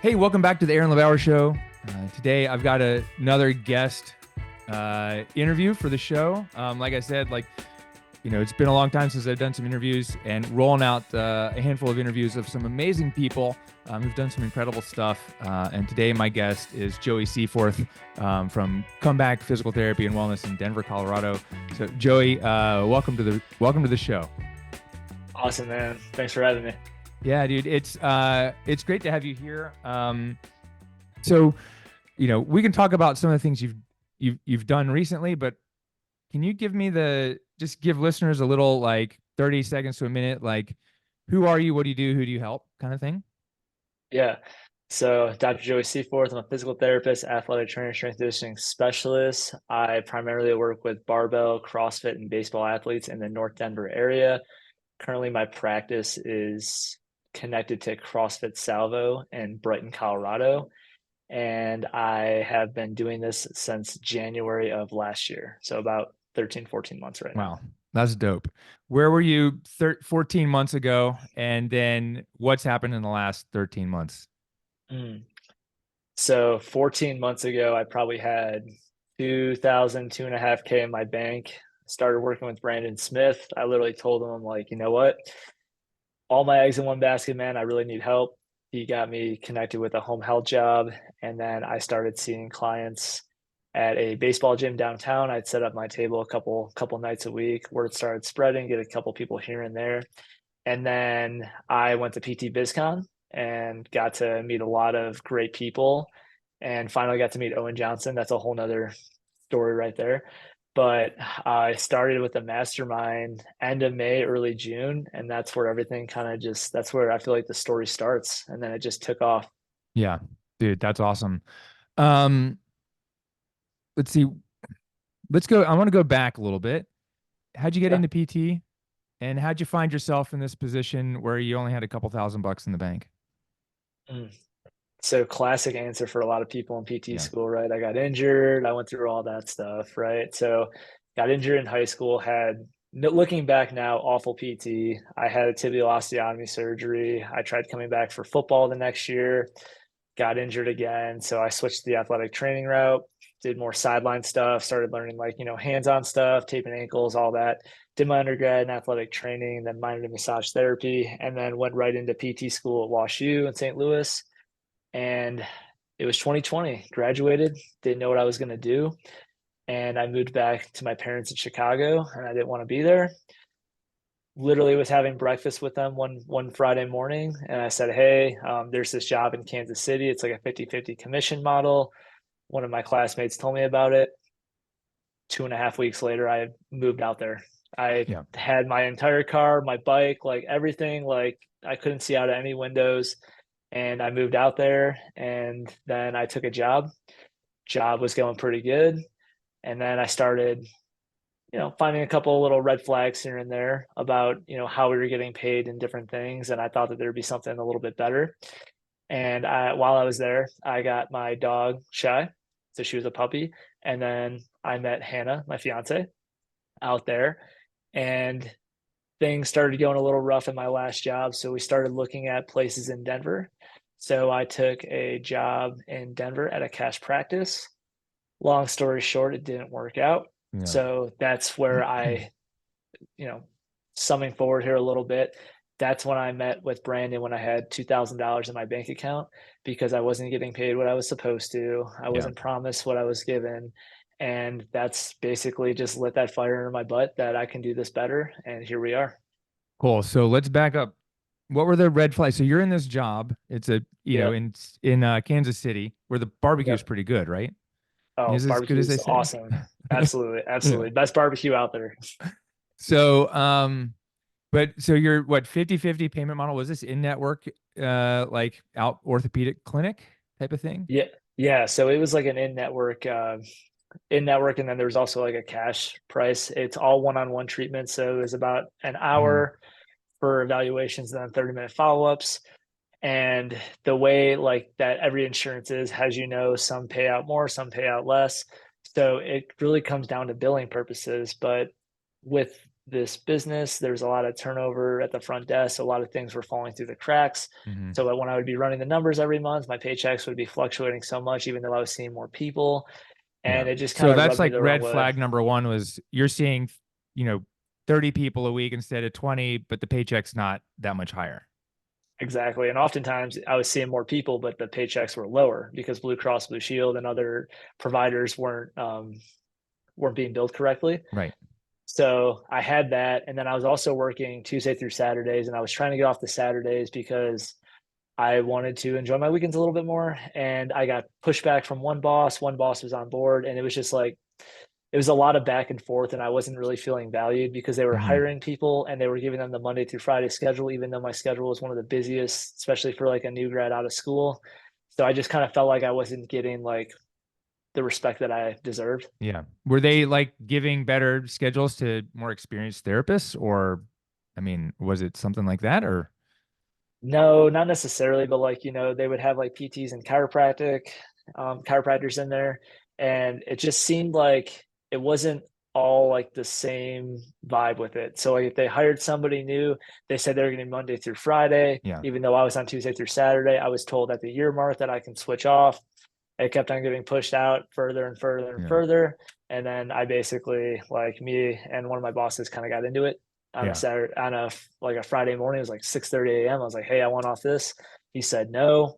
Hey, welcome back to the Aaron LeBauer Show. Today I've got another guest interview for the show. Like I said, it's been a long time since I've done some interviews and rolling out a handful of interviews of some amazing people who've done some incredible stuff. And today my guest is Joey Seyforth from Comeback Physical Therapy and Wellness in Denver, Colorado. So Joey, welcome to the show. Awesome, man. Thanks for having me. Yeah, dude, it's great to have you here. So, we can talk about some of the things you've done recently, but can you just give listeners a little 30 seconds to a minute, who are you, what do you do, who do you help, kind of thing? Yeah. So, Dr. Joey Seyforth, I'm a physical therapist, athletic trainer, strength and conditioning specialist. I primarily work with barbell, CrossFit, and baseball athletes in the North Denver area. Currently, my practice is connected to CrossFit Salvo in Brighton, Colorado. And I have been doing this since January of last year. So about 13, 14 months right now. Wow, that's dope. Where were you 14 months ago? And then what's happened in the last 13 months? Mm. So 14 months ago, I probably had 2,000, 2.5K in my bank. Started working with Brandon Smith. I literally told him, I'm like, you know what? All my eggs in one basket, man. I really need help. He got me connected with a home health job. And then I started seeing clients at a baseball gym downtown. I'd set up my table a couple nights a week. Word started spreading, get a couple people here and there. And then I went to PT BizCon and got to meet a lot of great people and finally got to meet Owen Johnson. That's a whole nother story right there. But I started with the mastermind end of May, early June, and that's where everything that's where I feel like the story starts. And then it just took off. Yeah, dude, that's awesome. Um, let's see. I want to go back a little bit. How'd you get Yeah. into PT? And how'd you find yourself in this position where you only had a couple $1,000 in the bank? Mm. So classic answer for a lot of people in PT Yeah. school, right? I got injured. I went through all that stuff, right? So got injured in high school, had looking back now, awful PT. I had a tibial osteotomy surgery. I tried coming back for football the next year, got injured again. So I switched to the athletic training route, did more sideline stuff, started learning hands-on stuff, taping ankles, all that. Did my undergrad in athletic training, then minored in massage therapy, and then went right into PT school at WashU in St. Louis. And it was 2020, graduated, didn't know what I was going to do. And I moved back to my parents in Chicago and I didn't want to be there. Literally was having breakfast with them one Friday morning. And I said, hey, there's this job in Kansas City. It's like a 50-50 commission model. One of my classmates told me about it. 2.5 weeks later, I moved out there. I Yeah. had my entire car, my bike, like everything, like I couldn't see out of any windows. And I moved out there and then I took a job. Job was going pretty good. And then I started, finding a couple of little red flags here and there about, how we were getting paid and different things. And I thought that there'd be something a little bit better. And while I was there, I got my dog Shy. So she was a puppy. And then I met Hannah, my fiance, out there. And things started going a little rough in my last job. So we started looking at places in Denver. So I took a job in Denver at a cash practice. Long story short, it didn't work out. Yeah. So that's where you know, summing forward here a little bit, that's when I met with Brandon when I had $2,000 in my bank account because I wasn't getting paid what I was supposed to. I Yeah. wasn't promised what I was given. And that's basically just lit that fire under my butt that I can do this better. And here we are. Cool. So let's back up. What were the red flags? So you're in this job. It's Yep. in Kansas City where the barbecue is Yep. pretty good, right? Oh, Is it as good barbecue as they is say? awesome. Absolutely. Yeah. Absolutely. Best barbecue out there. So, but so you're what 50/50 payment model? Was this in network, like out orthopedic clinic type of thing? Yeah. Yeah. So it was like an in network, and then there was also like a cash price. It's all one-on-one treatment. So it was about an Hmm. hour for evaluations and then 30-minute follow-ups. And the way like that every insurance is, as you know, some pay out more, some pay out less. So it really comes down to billing purposes. But with this business. There's a lot of turnover at the front desk. A lot of things were falling through the cracks. Hmm. So when I would be running the numbers every month, my paychecks would be fluctuating so much, even though I was seeing more people. Yeah. And it just kind So of that's rubbed me like the wrong red way. flag number one was you're seeing, you know, 30 people a week instead of 20, but the paycheck's not that much higher. Exactly. And oftentimes I was seeing more people, but the paychecks were lower because Blue Cross Blue Shield and other providers weren't being billed correctly. Right. So I had that. And then I was also working Tuesday through Saturdays, and I was trying to get off the Saturdays because I wanted to enjoy my weekends a little bit more. And I got pushback from one boss. One boss was on board, and it was just like, it was a lot of back and forth, and I wasn't really feeling valued because they were Hmm. hiring people and they were giving them the Monday through Friday schedule, even though my schedule was one of the busiest, especially for like a new grad out of school. So I just kind of felt like I wasn't getting like the respect that I deserved. Yeah. Were they like giving better schedules to more experienced therapists, or, I mean, was it something like that or? No, not necessarily, but like, they would have like PTs and chiropractors in there. And it just seemed like it wasn't all like the same vibe with it. So like if they hired somebody new, they said they were going to be Monday through Friday, Yeah. even though I was on Tuesday through Saturday. I was told at the year mark that I can switch off. It kept on getting pushed out further and further and Yeah. further. And then I basically, like, me and one of my bosses kind of got into it on a Yeah. Saturday, on a like a Friday morning. It was like 6:30 a.m. I was like, "Hey, I want off this." He said no,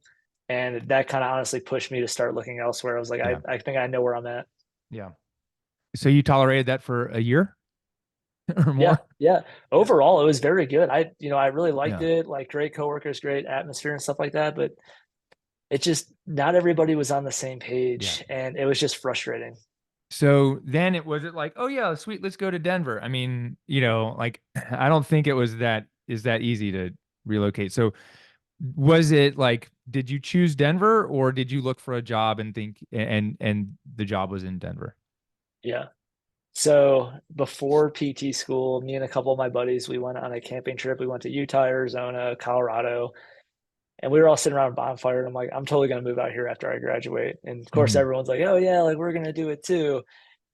and that kind of honestly pushed me to start looking elsewhere. I was like, I, Yeah. I think I know where I'm at. Yeah. So you tolerated that for a year or Yeah, more? yeah. Yeah. Overall, it was very good. I really liked Yeah. it. Like, great coworkers, great atmosphere and stuff like that. But it just, not everybody was on the same Yeah. page, and it was just frustrating. So then it was it like, oh yeah, sweet, let's go to Denver. I mean, like I don't think it was that easy to relocate. So was it like, did you choose Denver or did you look for a job and think and the job was in Denver? Yeah. So before PT school, me and a couple of my buddies, we went on a camping trip. We went to Utah, Arizona, Colorado, and we were all sitting around a bonfire. And I'm like, I'm totally gonna move out here after I graduate. And of course, Hmm. everyone's like, oh yeah, like we're gonna do it too.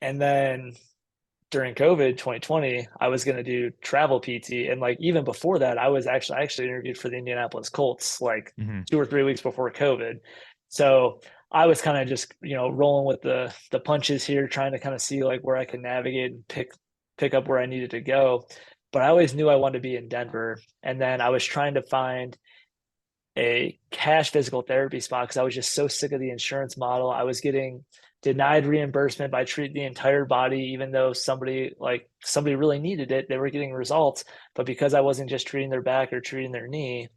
And then during COVID 2020, I was gonna do travel PT. And like even before that, I actually interviewed for the Indianapolis Colts like Hmm. 2 or 3 weeks before COVID. So I was kind of just, rolling with the punches here, trying to kind of see like where I could navigate and pick up where I needed to go. But I always knew I wanted to be in Denver. And then I was trying to find a cash physical therapy spot because I was just so sick of the insurance model. I was getting denied reimbursement by treating the entire body, even though somebody really needed it. They were getting results, but because I wasn't just treating their back or treating their knee,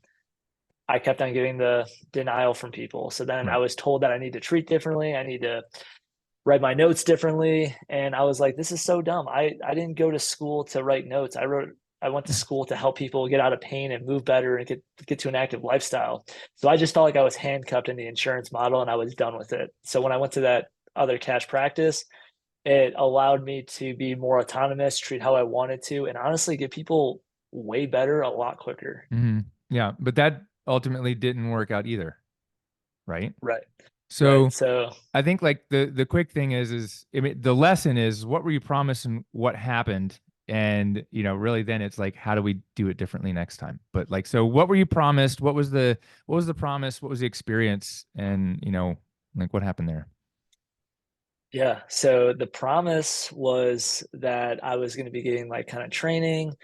I kept on getting the denial from people. So then I Right. was told that I need to treat differently. I need to write my notes differently. And I was like, this is so dumb. I didn't go to school to write notes. I went to school to help people get out of pain and move better and get to an active lifestyle. So I just felt like I was handcuffed in the insurance model and I was done with it. So when I went to that other cash practice, it allowed me to be more autonomous, treat how I wanted to, and honestly get people way better a lot quicker. Hmm. Yeah, but that ultimately didn't work out either, right? Right. Right. So So I think like the quick thing is I mean the lesson is what were you promised and what happened, and really then it's like how do we do it differently next time? But like, so what were you promised? What was the promise? What was the experience? And like what happened there? yeah, so the promise was that I was going to be getting like kind of training,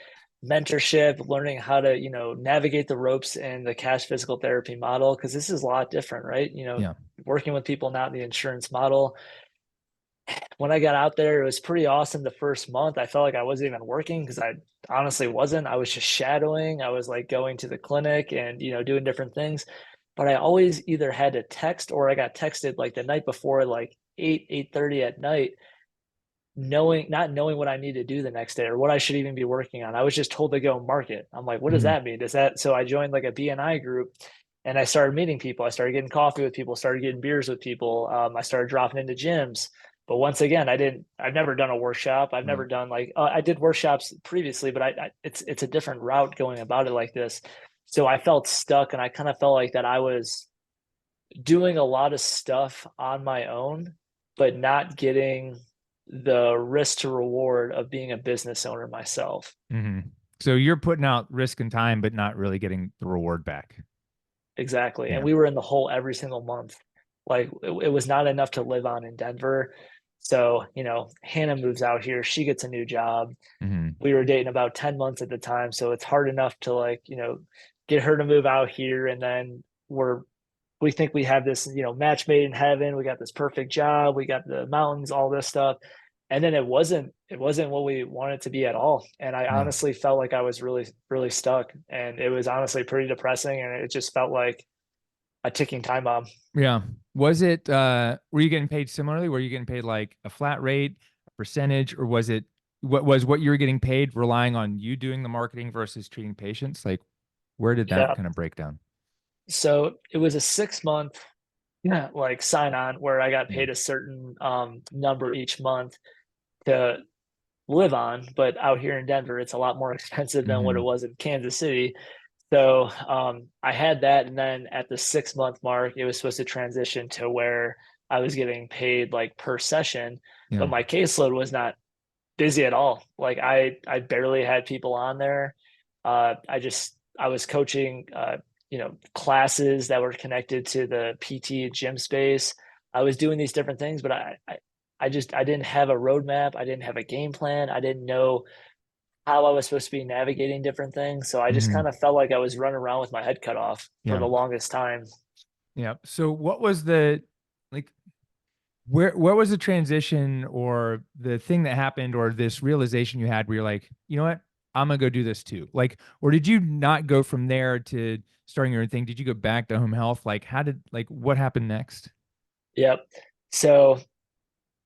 mentorship, learning how to, navigate the ropes in the cash physical therapy model, because this is a lot different, right? Yeah. Working with people not in the insurance model. When I got out there, it was pretty awesome the first month. I felt like I wasn't even working because I honestly wasn't. I was just shadowing. I was like going to the clinic and, doing different things. But I always either had to text or I got texted like the night before, like 8:30 at night, not knowing what I need to do the next day or what I should even be working on. I was just told to go market. I'm like, what does Hmm. that mean? So I joined like a BNI group and I started meeting people. I started getting coffee with people, started getting beers with people. I started dropping into gyms. But once again, I've never done a workshop. I've never Right. done like, I did workshops previously, but it's a different route going about it like this. So I felt stuck and I kind of felt like that I was doing a lot of stuff on my own, but not getting the risk to reward of being a business owner myself. Hmm. So you're putting out risk and time, but not really getting the reward back. Exactly. And Yeah. we were in the hole every single month. Like it was not enough to live on in Denver. So, Hannah moves out here. She gets a new job. Hmm. We were dating about 10 months at the time. So it's hard enough to like, get her to move out here. And then we think we have this, match made in heaven. We got this perfect job. We got the mountains, all this stuff. And then it wasn't what we wanted to be at all. And I Yeah. honestly felt like I was really, really stuck. And it was honestly pretty depressing. And it just felt like a ticking time bomb. Yeah. Was it, were you getting paid similarly? Were you getting paid like a flat rate, a percentage, or was it, what you were getting paid relying on you doing the marketing versus treating patients? Like, where did that Yeah. kind of break down? So it was a 6 month, yeah, like sign on where I got Yeah. paid a certain number each month to live on. But out here in Denver, it's a lot more expensive than what it Hmm. was in Kansas City. So I had that, and then at the 6 month mark, it was supposed to transition to where I was getting paid like per session, Yeah. but my caseload was not busy at all. Like I barely had people on there. I was coaching classes that were connected to the PT gym space. I was doing these different things, but I didn't have a roadmap. I didn't have a game plan. I didn't know how I was supposed to be navigating different things. So I just kind Hmm. of felt like I was running around with my head cut off for Yeah. the longest time. Yeah. So what was the, like, where was the transition or the thing that happened or this realization you had where you're like, you know what? I'm gonna go do this too. Like, or did you not go from there to starting your own thing? Did you go back to home health? Like, what happened next? Yep. So,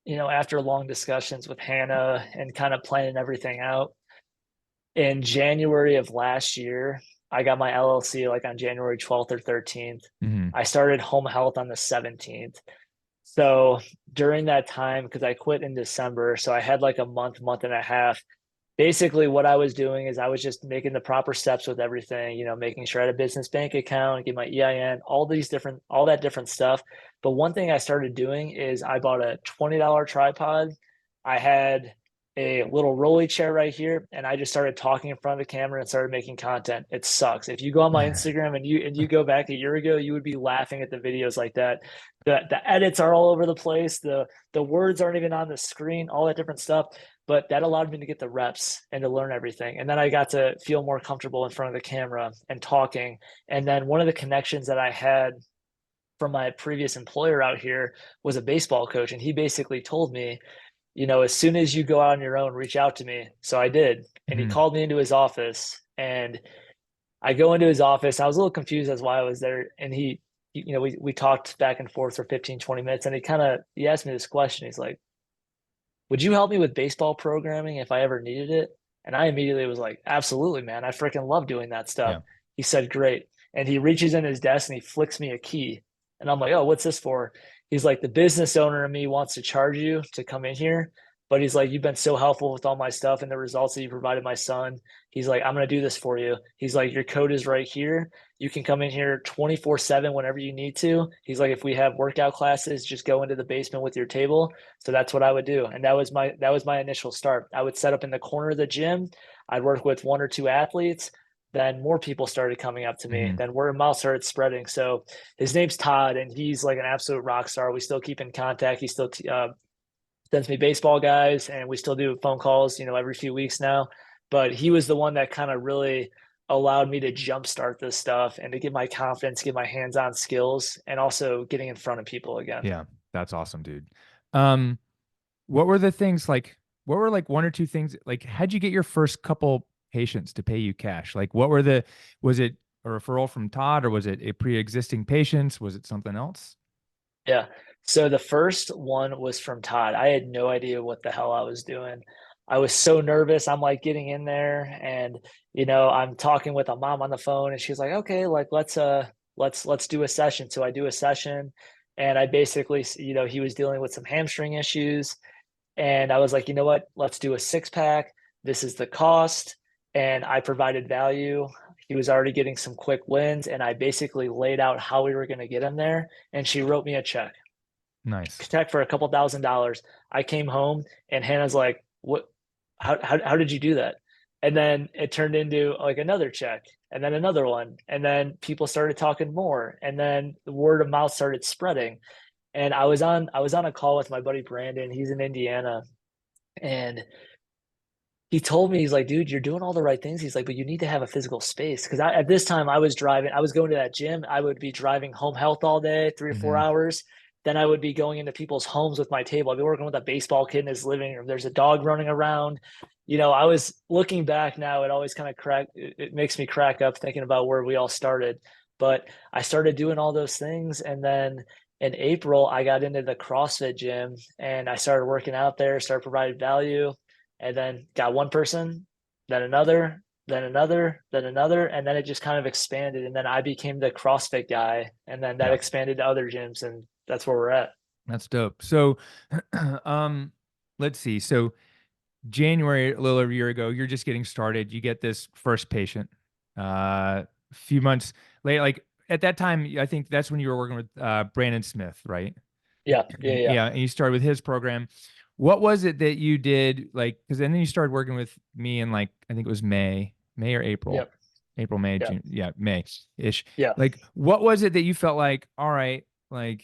after long discussions with Hannah and kind of planning everything out, in January of last year, I got my LLC like on January 12th or 13th. Hmm. I started home health on the 17th. So during that time, because I quit in December, so I had like a month and a half. Basically, what I was doing is I was just making the proper steps with everything, making sure I had a business bank account, get my EIN, all that different stuff. But one thing I started doing is I bought a $20 tripod. I had a little rolly chair right here, and I just started talking in front of the camera and started making content. It sucks. If you go on my Instagram and you go back a year ago, you would be laughing at the videos like that. The edits are all over the place. The words aren't even on the screen, all that different stuff, but that allowed me to get the reps and to learn everything. And then I got to feel more comfortable in front of the camera and talking. And then one of the connections that I had from my previous employer out here was a baseball coach. And he basically told me, as soon as you go out on your own, reach out to me. So I did. And he Hmm. called me into his office, and I go into his office. I was a little confused as why I was there. And we talked back and forth for 15, 20 minutes. And he asked me this question. He's like, would you help me with baseball programming if I ever needed it? And I immediately was like, absolutely, man. I freaking love doing that stuff. Yeah. He said, great. And he reaches in his desk and he flicks me a key. And I'm like, oh, what's this for? He's like, the business owner in me wants to charge you to come in here. But he's like, you've been so helpful with all my stuff and the results that you provided my son. He's like, I'm going to do this for you. He's like, your code is right here. You can come in here 24/7 whenever you need to. He's like, if we have workout classes, just go into the basement with your table. So that's what I would do. And that was my initial start. I would set up in the corner of the gym. I'd work with one or two athletes. Then more people started coming up to me. Hmm. Then word of mouth started spreading. So his name's Todd, and he's like an absolute rock star. We still keep in contact. He still sends me baseball guys, and we still do phone calls, every few weeks now. But he was the one that kind of really allowed me to jumpstart this stuff and to get my confidence, get my hands-on skills, and also getting in front of people again. Yeah. That's awesome, dude. Um, what were the things like, what were like one or two things, like, how'd you get your first couple patients to pay you cash? Like, was it a referral from Todd or was it a pre-existing patients? Was it something else? Yeah. So the first one was from Todd. I had no idea what the hell I was doing. I was so nervous. I'm like getting in there, and I'm talking with a mom on the phone, and she's like, "Okay, like let's do a session." So I do a session, and I basically, he was dealing with some hamstring issues, and I was like, "You know what? Let's do a six pack. This is the cost." And I provided value. He was already getting some quick wins, and I basically laid out how we were going to get him there, and she wrote me a check. Nice. check for a couple $1,000. I came home and Hannah's like, "What? How did you do that?" And then it turned into like another check, and then another one, and then people started talking more, and then the word of mouth started spreading. And I was on a call with my buddy Brandon. He's in Indiana, and he told me, he's like, dude, you're doing all the right things. He's like, but you need to have a physical space. Cause at this time I was driving, I was going to that gym. I would be driving home health all day, 3 or 4 hours. Then I would be going into people's homes with my table. I'd be working with a baseball kid in his living room. There's a dog running around. I was looking back now, it always kind of it makes me crack up thinking about where we all started. But I started doing all those things. And then in April, I got into the CrossFit gym and I started working out there, started providing value, and then got one person, then another, then another, then another, and then it just kind of expanded. And then I became the CrossFit guy, and then that Yeah. expanded to other gyms, and that's where we're at. That's dope. So, let's see. So January, a little over a year ago, you're just getting started. You get this first patient. A few months later, like at that time, I think that's when you were working with Brandon Smith, right? Yeah, yeah, yeah, Yeah, and you started with his program. What was it that you did, like, because then you started working with me in, like, I think it was May or April, yep, April, May, yeah, June, yeah, May ish. yeah. Like, what was it that you felt like, all right, like,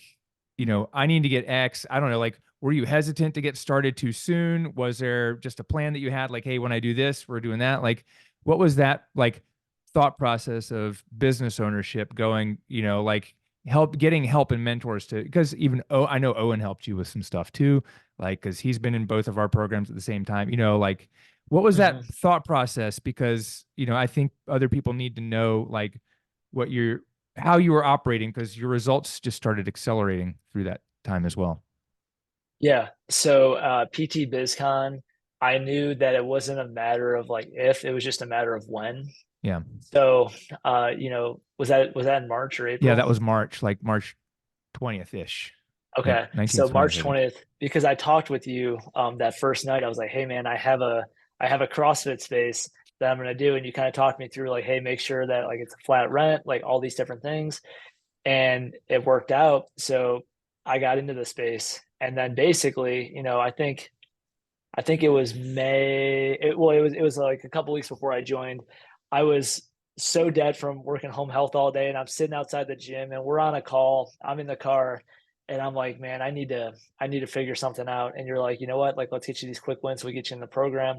I need to get X? I don't know, like, were you hesitant to get started too soon? Was there just a plan that you had, like, hey, when I do this, we're doing that? Like, what was that like thought process of business ownership going, like getting help and mentors to, because even I know Owen helped you with some stuff too, like because he's been in both of our programs at the same time, like what was that Hmm. thought process? Because I think other people need to know like what you're how you were operating, because your results just started accelerating through that time as well. Yeah. So PT BizCon, I knew that it wasn't a matter of like if, it was just a matter of when. Yeah, So was that in March or yeah, April? that was March, like March 20th ish, like Okay. So 19th, March 20th, I think. 20th, because I talked with you that first night, I was like, hey man, I have a CrossFit space that I'm gonna do. And you kind of talked me through like, hey, make sure that like it's a flat rent, like all these different things. And it worked out. So I got into the space. And then basically, I think it was May. It was like a couple weeks before I joined. I was so dead from working home health all day, and I'm sitting outside the gym, and we're on a call. I'm in the car, and I'm like, man, I need to figure something out. And you're like, you know what? Like, let's get you these quick wins. We get you in the program.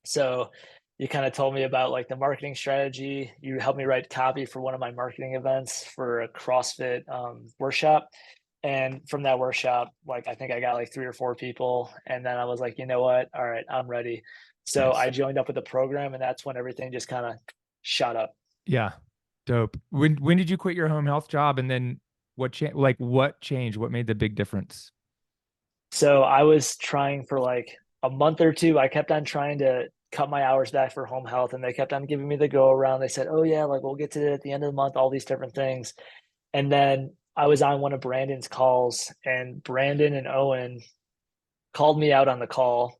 So you kind of told me about like the marketing strategy. You helped me write copy for one of my marketing events for a CrossFit workshop. And from that workshop, like I think I got like 3 or 4 people. And then I was like, you know what? All right, I'm ready. So I Nice. joined up with the program, and that's when everything just kind of shot up. Yeah. Dope. When did you quit your home health job, and then what changed? What made the big difference? So I was trying for like a month or two. I kept on trying to cut my hours back for home health, and they kept on giving me the go around. They said, oh, yeah, like we'll get to it at the end of the month, all these different things. And then I was on one of Brandon's calls, and Brandon and Owen called me out on the call,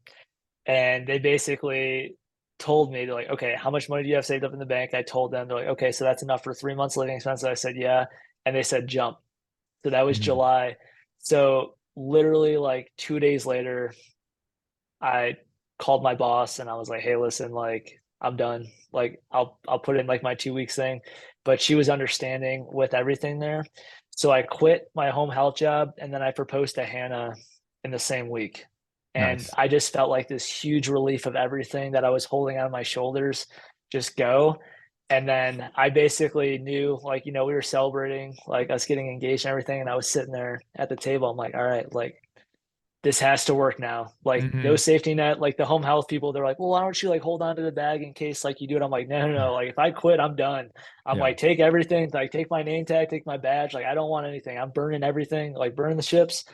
and they basically told me, they're like, okay, how much money do you have saved up in the bank? I told them, they're like, okay, so that's enough for 3 months living expenses. I said, yeah. And they said, jump. So that was Mhm. July. So literally like 2 days later, I called my boss and I was like, hey, listen, like I'm done. Like I'll put in like my 2 weeks thing. But she was understanding with everything there. So I quit my home health job, and then I proposed to Hannah in the same week. And Nice. I just felt like this huge relief of everything that I was holding on my shoulders just go. And then I basically knew, like, we were celebrating like us getting engaged and everything. And I was sitting there at the table. I'm like, all right, like this has to work now. Like no Hmm. safety net. Like the home health people, they're like, well, why don't you like hold on to the bag in case like you do it? I'm like, no, no, no. Like if I quit, I'm done. I'm Yeah. like, take everything. Like take my name tag, take my badge. Like I don't want anything. I'm burning everything. Like burning the ships.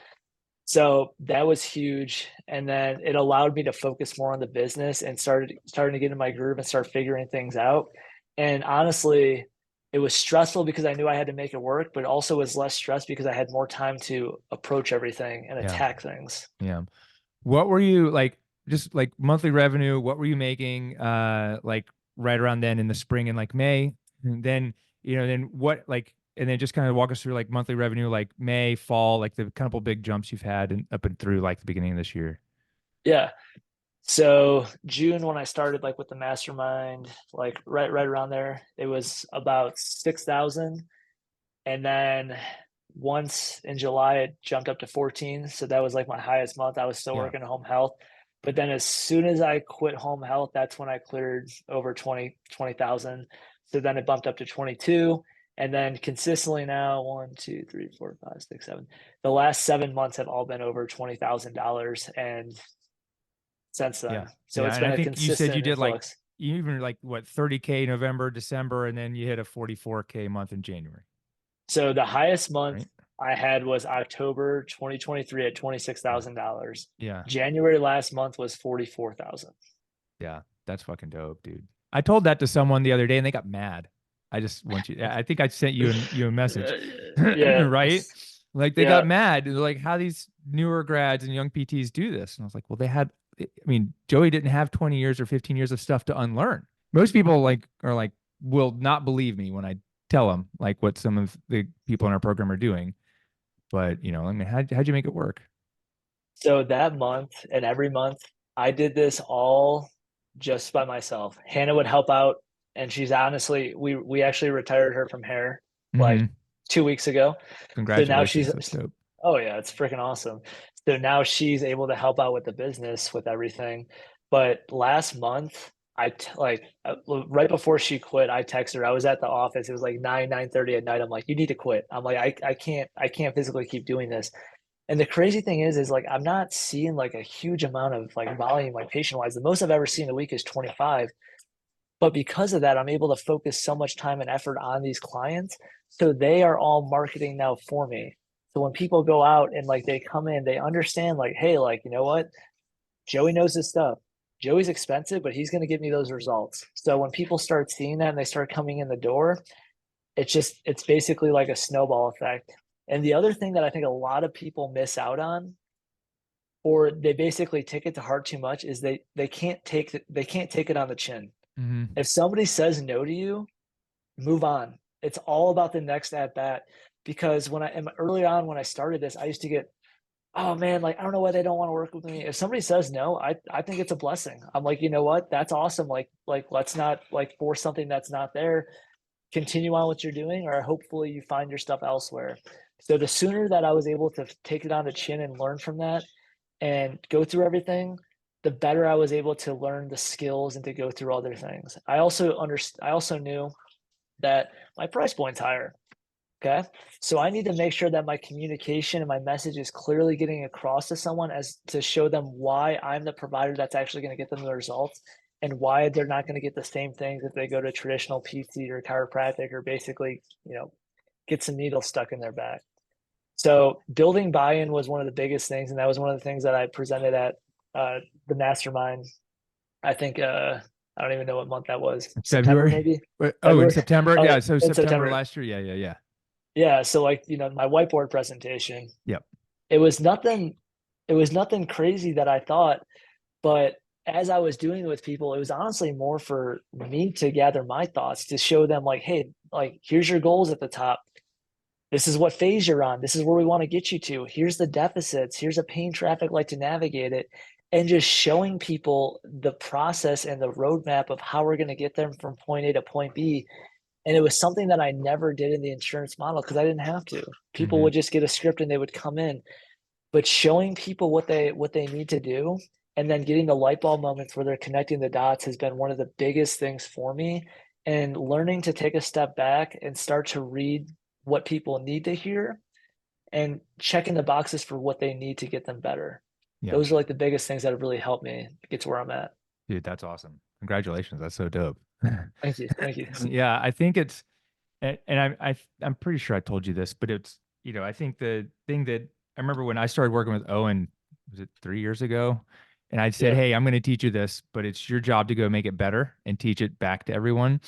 So that was huge. And then it allowed me to focus more on the business and starting to get in my groove and start figuring things out. And honestly, it was stressful because I knew I had to make it work, but also was less stressed because I had more time to approach everything and Yeah. attack things. Yeah. What were you like, just like monthly revenue? What were you making, like right around then in the spring and like May? And then, then what, like, and then just kind of walk us through like monthly revenue, like May, fall, like the couple big jumps you've had and up and through like the beginning of this year. Yeah. So June when I started like with the mastermind, like right around there, it was about 6,000. And then once in July it jumped up to 14. So that was like my highest month. I was still Yeah. working at home health. But then as soon as I quit home health, that's when I cleared over 20,000. So then it bumped up to 22. And then consistently now, 1, 2, 3, 4, 5, 6, 7. The last 7 months have all been over $20,000. And since Yeah. then. So Yeah. it's And been I a think you said you consistent did like, influx. you even like what, 30K November, December, and then you hit a 44K month in January, So the highest month right? I had was October 2023 at $26,000. Yeah. January last month was 44,000. Yeah. That's fucking dope, dude. I told that to someone the other day and they got mad. I just want you, I think I sent you a message, Yeah, right? Like they got yeah. mad. They're like, how these newer grads and young PTs do this. And I was like, well, they had, I mean, Joey didn't have 20 years or 15 years of stuff to unlearn. Most people like are like, will not believe me when I tell them like what some of the people in our program are doing. But, you know, I mean, how'd you make it work? So that month and every month, I did this all just by myself. Hannah would help out, and she's honestly, we actually retired her from hair like Hmm. 2 weeks ago. So now Congratulations. she's, That's dope. oh yeah, it's freaking awesome. So now she's able to help out with the business with everything. But last month, right before she quit, I texted her. I was at the office. It was like 9:30 at night. I'm like, you need to quit. I'm like, I can't physically keep doing this. And the crazy thing is like I'm not seeing like a huge amount of like volume, like patient wise. The most I've ever seen a week is 25. But because of that, I'm able to focus so much time and effort on these clients. So they are all marketing now for me. So when people go out and like they come in, they understand like, hey, like, you know what? Joey knows his stuff. Joey's expensive, but he's going to give me those results. So when people start seeing that and they start coming in the door, it's basically like a snowball effect. And the other thing that I think a lot of people miss out on, or they basically take it to heart too much, is they can't take it on the chin. Hmm. If somebody says no to you, move on. It's all about the next at bat. Because when I am early on when I started this, I used to get, oh man, like I don't know why they don't want to work with me. If somebody says no, I think it's a blessing. I'm like, you know what? That's awesome. Like let's not like force something that's not there. Continue on what you're doing, or hopefully you find your stuff elsewhere. So the sooner that I was able to take it on the chin and learn from that and go through everything, the better I was able to learn the skills and to go through other things. I also knew that my price point's higher. Okay. So I need to make sure that my communication and my message is clearly getting across to someone as to show them why I'm the provider that's actually going to get them the results and why they're not going to get the same things if they go to traditional PT or chiropractic or basically, get some needles stuck in their back. So building buy-in was one of the biggest things. And that was one of the things that I presented at the mastermind. I think, I don't even know what month that was. September, February. maybe Oh, in February. September. Yeah. So In September September. last year. Yeah. Yeah. Yeah. Yeah, so like, my whiteboard presentation, Yep. it was nothing crazy that I thought, but as I was doing it with people, it was honestly more for me to gather my thoughts to show them like, hey, like here's your goals at the top. This is what phase you're on. This is where we want to get you to. Here's the deficits. Here's a pain traffic light to navigate it. And just showing people the process and the roadmap of how we're going to get them from point A to point B. And it was something that I never did in the insurance model because I didn't have to. People Hmm. would just get a script and they would come in. But showing people what they need to do and then getting the light bulb moments where they're connecting the dots has been one of the biggest things for me. And learning to take a step back and start to read what people need to hear and checking the boxes for what they need to get them better. Yeah. Those are like the biggest things that have really helped me get to where I'm at. Dude, that's awesome. Congratulations. That's so dope. Thank you. Thank you. Yeah, I think it's, and I'm pretty sure I told you this, but it's, I think the thing that I remember when I started working with Owen, was it 3 years ago? And I said, Yeah. hey, I'm going to teach you this, but it's your job to go make it better and teach it back to everyone.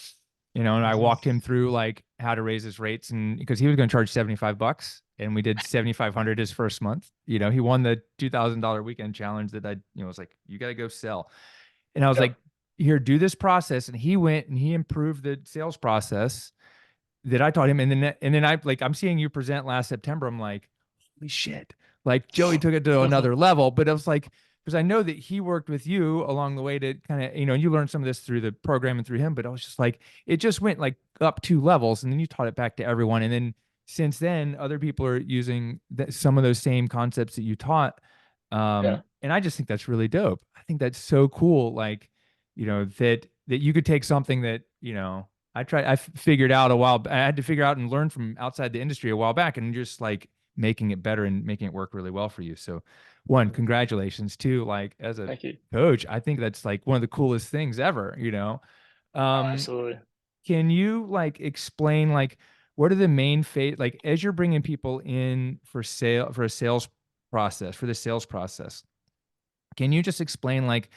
And I Hmm. walked him through like how to raise his rates, and because he was going to charge $75 and we did 7,500 his first month. He won the $2,000 weekend challenge that I, was like, you got to go sell. And I was Yep. like, here, do this process. And he went and he improved the sales process. that I taught him. And then I'm seeing you present last September. I'm like, holy shit. Like Joey took it to another level, but I was like, because I know that he worked with you along the way to kind of, you learned some of this through the program and through him, but I was just like, it just went like up 2 levels and then you taught it back to everyone. And then since then, other people are using some of those same concepts that you taught. Yeah, And I just think that's really dope. I think that's so cool. Like, that you could take something that, I figured out a while. I had to figure out and learn from outside the industry a while back, and just like making it better and making it work really well for you. So, one, congratulations. Two, like as a thank you. coach, I think that's like one of the coolest things ever. Oh, Um, absolutely. can you like explain like what are the main like as you're bringing people in for a sales process for the sales process? Can you just explain like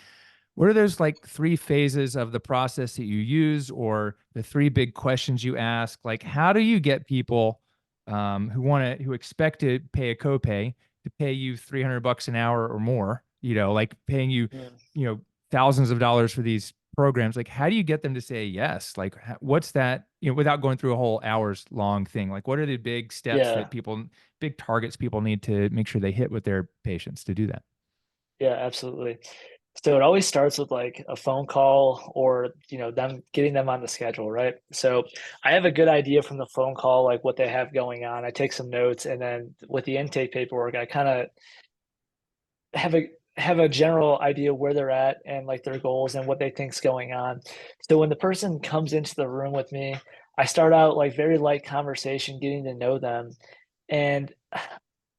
what are those like 3 phases of the process that you use, or the 3 big questions you ask? Like, how do you get people who expect to pay a copay to pay you $300 an hour or more? Like paying you, Mm. you know, thousands of dollars for these programs. Like, how do you get them to say yes? Like, what's that? Without going through a whole hours long thing. Like, what are the big steps Yeah, that big targets people need to make sure they hit with their patients to do that? yeah, absolutely. So it always starts with like a phone call or, them getting them on the schedule, right? So I have a good idea from the phone call, like what they have going on. I take some notes, and then with the intake paperwork, I kind of have a general idea where they're at and like their goals and what they think's going on. So when the person comes into the room with me, I start out like very light conversation, getting to know them, and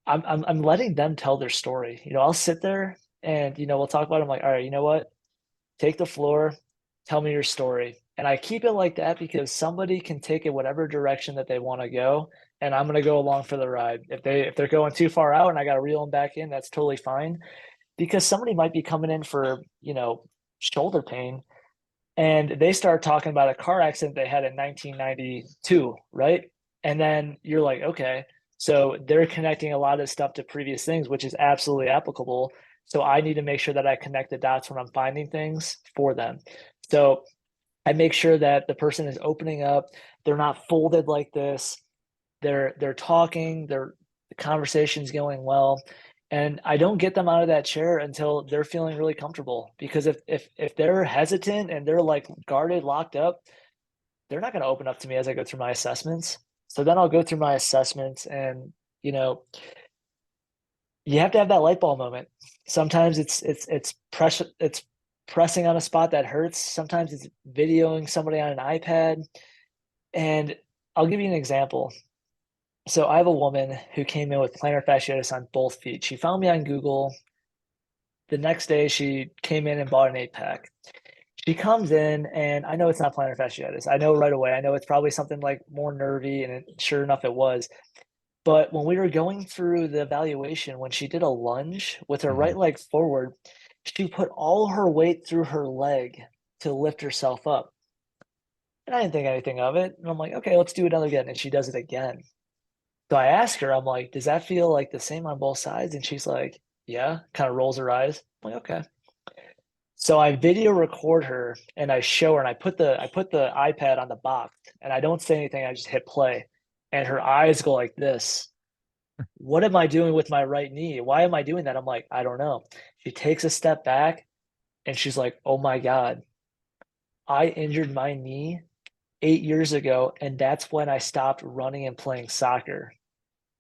I'm letting them tell their story. I'll sit there and we'll talk about it. I'm like, all right, you know what? Take the floor, tell me your story. And I keep it like that because somebody can take it whatever direction that they want to go, and I'm going to go along for the ride. If they're going too far out and I got to reel them back in, that's totally fine, because somebody might be coming in for, shoulder pain, and they start talking about a car accident they had in 1992, right? And then you're like, okay, so they're connecting a lot of stuff to previous things, which is absolutely applicable. So I need to make sure that I connect the dots when I'm finding things for them. So I make sure that the person is opening up, they're not folded like this. They're talking, the conversation's going well, and I don't get them out of that chair until they're feeling really comfortable. Because if they're hesitant and they're like guarded, locked up, they're not going to open up to me as I go through my assessments. So then I'll go through my assessments, and you know, you have to have that light bulb moment. Sometimes it's pressing on a spot that hurts. Sometimes it's videoing somebody on an iPad. And I'll give you an example. So I have a woman who came in with plantar fasciitis on both feet. She found me on Google. The next day, she came in and bought an 8 pack. She comes in, and I know it's not plantar fasciitis. I know right away. I know it's probably something like more nervy, and sure enough, it was. But when we were going through the evaluation, when she did a lunge with her Mhm. right leg forward, she put all her weight through her leg to lift herself up. And I didn't think anything of it. And I'm like, okay, let's do another again. And she does it again. So I asked her, I'm like, does that feel like the same on both sides? And she's like, yeah, kind of rolls her eyes. I'm like, okay. So I video record her and I show her, and I put the iPad on the box, and I don't say anything. I just hit play, and her eyes go like this. What am I doing with my right knee? Why am I doing that? I'm like, I don't know. She takes a step back and she's like, oh my God, I injured my knee 8 years ago. And that's when I stopped running and playing soccer.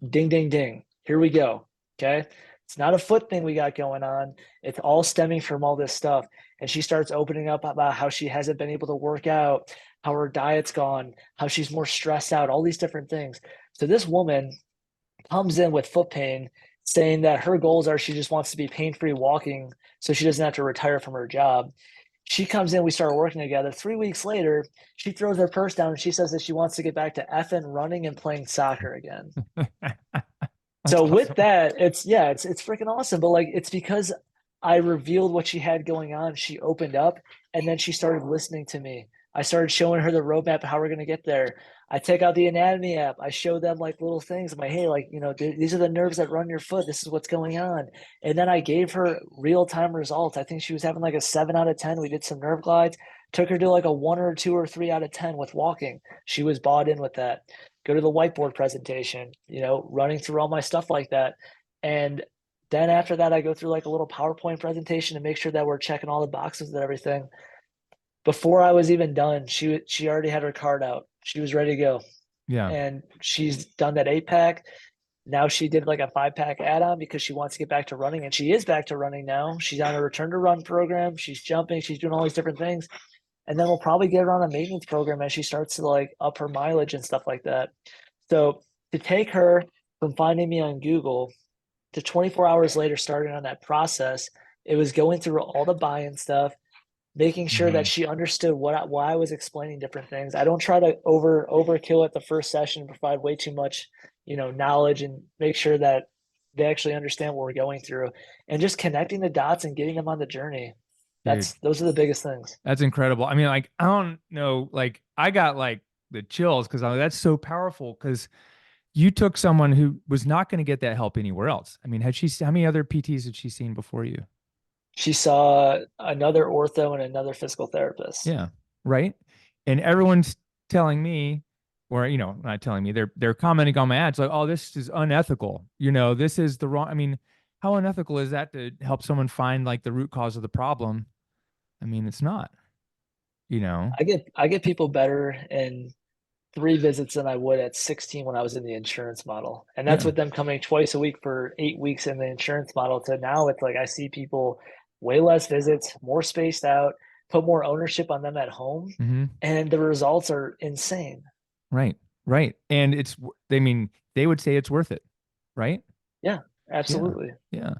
Ding, ding, ding. Here we go. Okay. It's not a foot thing we got going on. It's all stemming from all this stuff. And she starts opening up about how she hasn't been able to work out, how her diet's gone, how she's more stressed out, all these different things. So this woman comes in with foot pain, saying that her goals are she just wants to be pain-free walking so she doesn't have to retire from her job. She comes in, we start working together. 3 weeks later, she throws her purse down and she says that she wants to get back to effing running and playing soccer again. That's So with awesome. that, it's freaking awesome. But like it's because I revealed what she had going on. She opened up, and then she started listening to me. I started showing her the roadmap of how we're gonna get there. I take out the anatomy app. I show them like little things. I'm like, hey, like these are the nerves that run your foot. This is what's going on. And then I gave her real time results. I think she was having like a 7 out of 10. We did some nerve glides. Took her to like a 1 or 2 or 3 out of 10 with walking. She was bought in with that. Go to the whiteboard presentation, running through all my stuff like that. And then after that, I go through like a little PowerPoint presentation to make sure that we're checking all the boxes and everything. Before I was even done, she already had her card out. She was ready to go. Yeah. And she's done that 8-pack. Now she did like a 5-pack add-on because she wants to get back to running, and she is back to running now. She's on a return to run program. She's jumping. She's doing all these different things. And then we'll probably get her on a maintenance program as she starts to like up her mileage and stuff like that. So to take her from finding me on Google to 24 hours later starting on that process, it was going through all the buy-in stuff, making sure that she understood why I was explaining different things. I don't try to overkill at the first session, provide way too much, knowledge, and make sure that they actually understand what we're going through, and just connecting the dots and getting them on the journey. Dude, Those are the biggest things. that's incredible. I mean, like, I don't know, like, I got like the chills because that's so powerful because you took someone who was not going to get that help anywhere else. I mean, how many other PTs had she seen before you? She saw another ortho and another physical therapist. Yeah. Right. And everyone's telling me, or, not telling me, they're commenting on my ads like, oh, this is unethical. This is the wrong. I mean, how unethical is that to help someone find like the root cause of the problem? I mean, it's not, you know? I get people better in 3 visits than I would at 16 when I was in the insurance model. And that's Yeah. with them coming twice a week for 8 weeks in the insurance model to now it's like I see people way less visits, more spaced out, put more ownership on them at home, Hmm. and the results are insane. Right. Right. And I mean, they would say it's worth it. Right. Yeah, Yeah. absolutely. Yeah.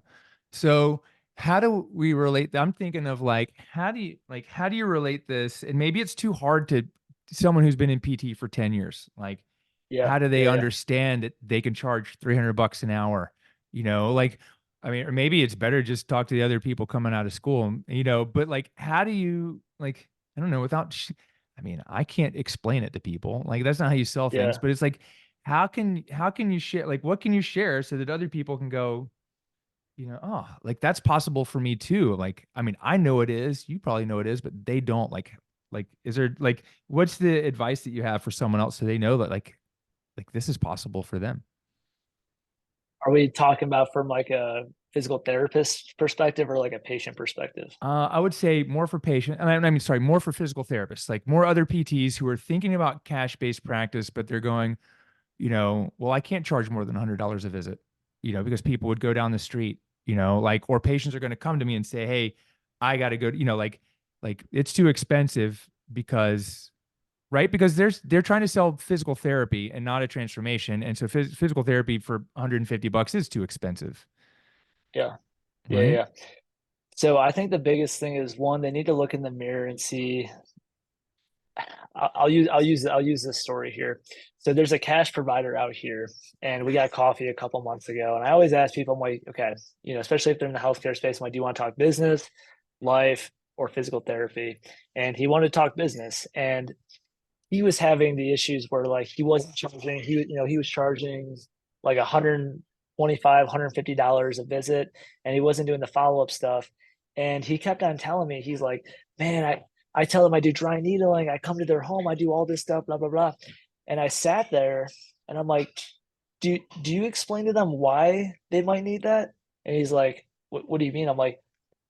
So how do we relate? I'm thinking of like, how do you relate this? And maybe it's too hard to someone who's been in PT for 10 years. Like, Yeah, how do they yeah, yeah. understand that they can charge $300 an hour? Like, I mean, or maybe it's better just talk to the other people coming out of school, but like, how do you like, I don't know, I mean, I can't explain it to people. Like, that's not how you sell things, Yeah. but it's like, how can you share, like, what can you share so that other people can go, oh, like that's possible for me too. Like, I mean, I know it is, you probably know it is, but they don't like, is there like, what's the advice that you have for someone else so they know that like this is possible for them? Are we talking about from like a physical therapist perspective or like a patient perspective? I would say more for patient, I mean, sorry, more for physical therapists, like more other PTs who are thinking about cash-based practice, but they're going, well, I can't charge more than $100 a visit, because people would go down the street, like, or patients are going to come to me and say, hey, I got to go, like it's too expensive because, right? Because they're trying to sell physical therapy and not a transformation. And so physical therapy for $150 is too expensive, Yeah, yeah, right? yeah. So I think the biggest thing is one, they need to look in the mirror and see. I'll use this story here. So there's a cash provider out here, and we got coffee a couple months ago. And I always ask people, I'm like, okay, especially if they're in the healthcare space, I'm like, do you want to talk business, life, or physical therapy? And he wanted to talk business, and he was having the issues where like he wasn't charging. He was charging like 125, $150 a visit, and he wasn't doing the follow up stuff. And he kept on telling me, he's like, man, I tell them I do dry needling. I come to their home. I do all this stuff, blah, blah, blah. And I sat there and I'm like, do you explain to them why they might need that? And he's like, what do you mean? I'm like,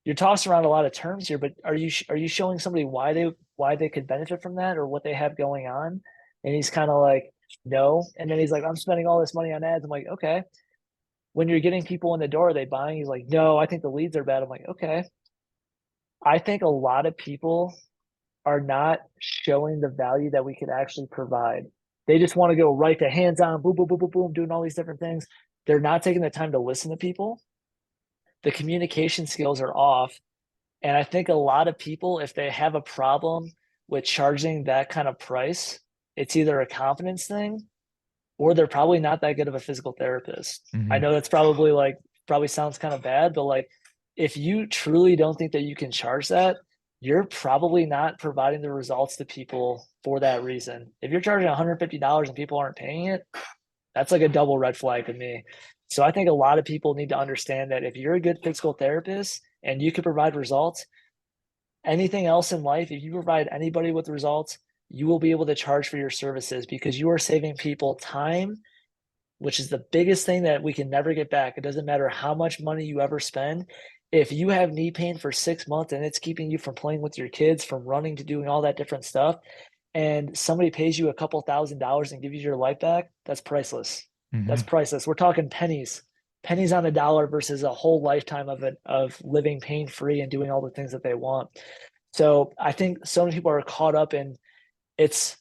you're tossing around a lot of terms here, but are you showing somebody why they could benefit from that or what they have going on? And he's kind of like, no. And then he's like, I'm spending all this money on ads. I'm like, okay. When you're getting people in the door, are they buying? He's like, no, I think the leads are bad. I'm like, okay. I think a lot of people are not showing the value that we could actually provide. They just want to go right to hands on, boom, boom, boom, boom, boom, doing all these different things. They're not taking the time to listen to people. The communication skills are off. And I think a lot of people, if they have a problem with charging that kind of price, it's either a confidence thing or they're probably not that good of a physical therapist. I Hmm. know that's probably sounds kind of bad, but like if you truly don't think that you can charge that, you're probably not providing the results to people for that reason. If you're charging $150 and people aren't paying it, that's like a double red flag to me. So I think a lot of people need to understand that if you're a good physical therapist and you can provide results, anything else in life, if you provide anybody with results, you will be able to charge for your services because you are saving people time, which is the biggest thing that we can never get back. It doesn't matter how much money you ever spend. If you have knee pain for 6 months and it's keeping you from playing with your kids, from running to doing all that different stuff, and somebody pays you a couple $1,000s and gives you your life back, that's priceless. That's Hmm. priceless. We're talking pennies, pennies on a dollar versus a whole lifetime of it, of living pain free and doing all the things that they want. So I think so many people are caught up in it's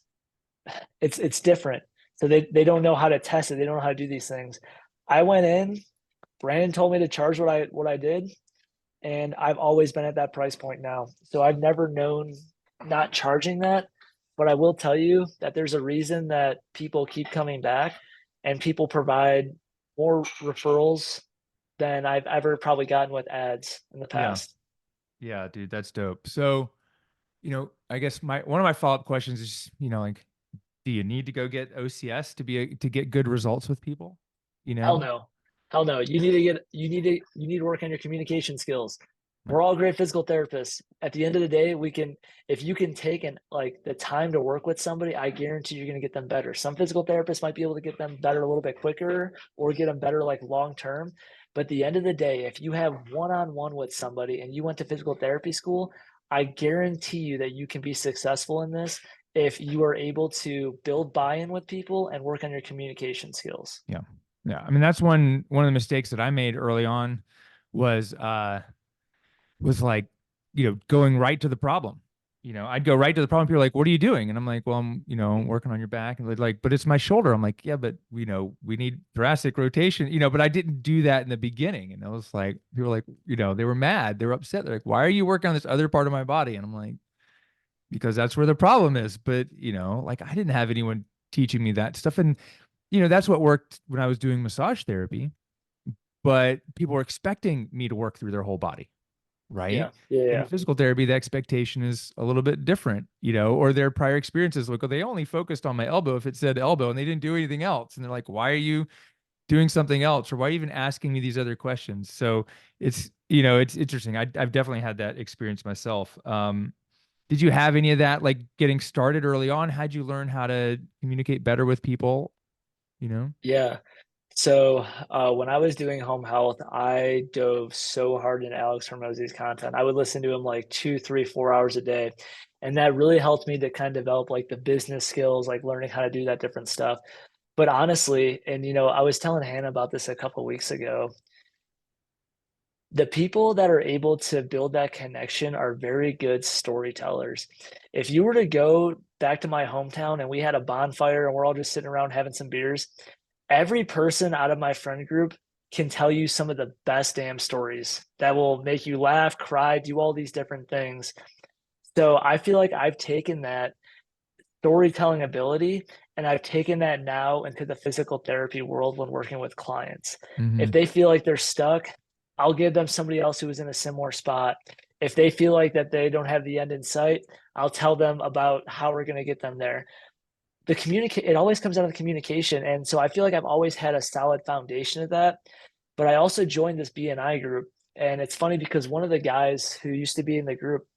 it's different. So they don't know how to test it. They don't know how to do these things. I went in, Brandon told me to charge what I did, and I've always been at that price point now. So I've never known not charging that, but I will tell you that there's a reason that people keep coming back and people provide more referrals than I've ever probably gotten with ads in the Yeah. past. Yeah, dude, that's dope. So, I guess my one of my follow-up questions is, like, do you need to go get OCS to get good results with people? You Hell know? no. Hell no. You need to work on your communication skills. Right. We're all great physical therapists. At the end of the day, if you can take and like the time to work with somebody, I guarantee you're going to get them better. Some physical therapists might be able to get them better a little bit quicker or get them better like long term. But at the end of the day, if you have one-on-one with somebody and you went to physical therapy school, I guarantee you that you can be successful in this if you are able to build buy-in with people and work on your communication skills. Yeah. Yeah. I mean, that's one of the mistakes that I made early on was was like, going right to the problem. I'd go right to the problem. People are like, "What are you doing?" And I'm like, "Well, I'm, working on your back." And they're like, "But it's my shoulder." I'm like, "Yeah, but we need thoracic rotation." But I didn't do that in the beginning. And I was like, people were like, they were mad. They were upset. They're like, "Why are you working on this other part of my body?" And I'm like, because that's where the problem is. But, like, I didn't have anyone teaching me that stuff. And, that's what worked when I was doing massage therapy. But people were expecting me to work through their whole body, right? Yeah. Yeah. In Yeah. physical therapy, the expectation is a little bit different, or their prior experiences. Like, well, they only focused on my elbow if it said elbow and they didn't do anything else. And they're like, why are you doing something else? Or why are you even asking me these other questions? So it's interesting. I've definitely had that experience myself. Did you have any of that, like getting started early on? How'd you learn how to communicate better with people? You know? Yeah. So when I was doing home health, I dove so hard in Alex Hormozzi's content. I would listen to him like 2, 3, 4 hours a day. And that really helped me to kind of develop like the business skills, like learning how to do that different stuff. But honestly, and I was telling Hannah about this a couple of weeks ago. The people that are able to build that connection are very good storytellers. If you were to go back to my hometown and we had a bonfire and we're all just sitting around having some beers, every person out of my friend group can tell you some of the best damn stories that will make you laugh, cry, do all these different things. So I feel like I've taken that storytelling ability and I've taken that now into the physical therapy world when working with clients. If Hmm. they feel like they're stuck, I'll give them somebody else who is in a similar spot. If they feel like that they don't have the end in sight, I'll tell them about how we're going to get them there. It always comes down to the communication. And so I feel like I've always had a solid foundation of that. But I also joined this BNI group. And it's funny because one of the guys who used to be in the group,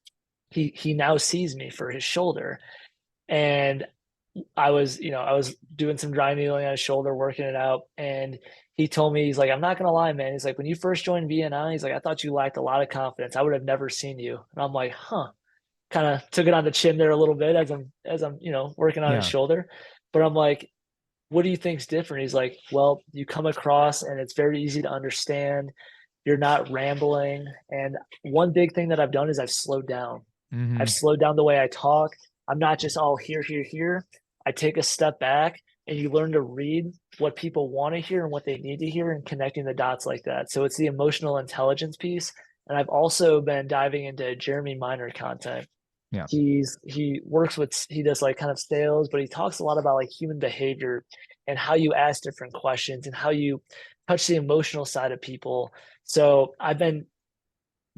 he now sees me for his shoulder. And I was doing some dry needling on his shoulder, working it out. And he told me, he's like, I'm not gonna lie, man. He's like, when you first joined BNI, he's like, I thought you lacked a lot of confidence. I would have never seen you. And I'm like, huh. Kind of took it on the chin there a little bit as I'm working on his Yeah. shoulder. But I'm like, what do you think's different? He's like, well, you come across and it's very easy to understand. You're not rambling. And one big thing that I've done is I've slowed down. I've Hmm. slowed down the way I talk. I'm not just all here, here, here. I take a step back and you learn to read what people want to hear and what they need to hear and connecting the dots like that. So it's the emotional intelligence piece. And I've also been diving into Jeremy Minor content. Yeah. He does like kind of sales, but he talks a lot about like human behavior and how you ask different questions and how you touch the emotional side of people. So I've been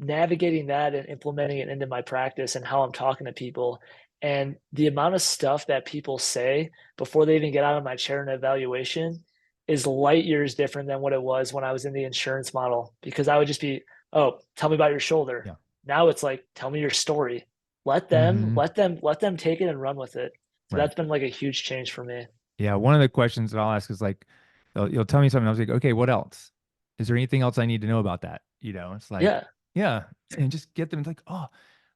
navigating that and implementing it into my practice and how I'm talking to people. And the amount of stuff that people say before they even get out of my chair in evaluation is light years different than what it was when I was in the insurance model because I would just be, oh, tell me about your shoulder. Yeah. Now it's like, tell me your story. Mm-hmm. Let them take it and run with it. So Right. that's been like a huge change for me. Yeah. One of the questions that I'll ask is like, you'll tell me something. I was like, okay, what else? Is there anything else I need to know about that? It's like, Yeah. yeah, and just get them. It's like, oh,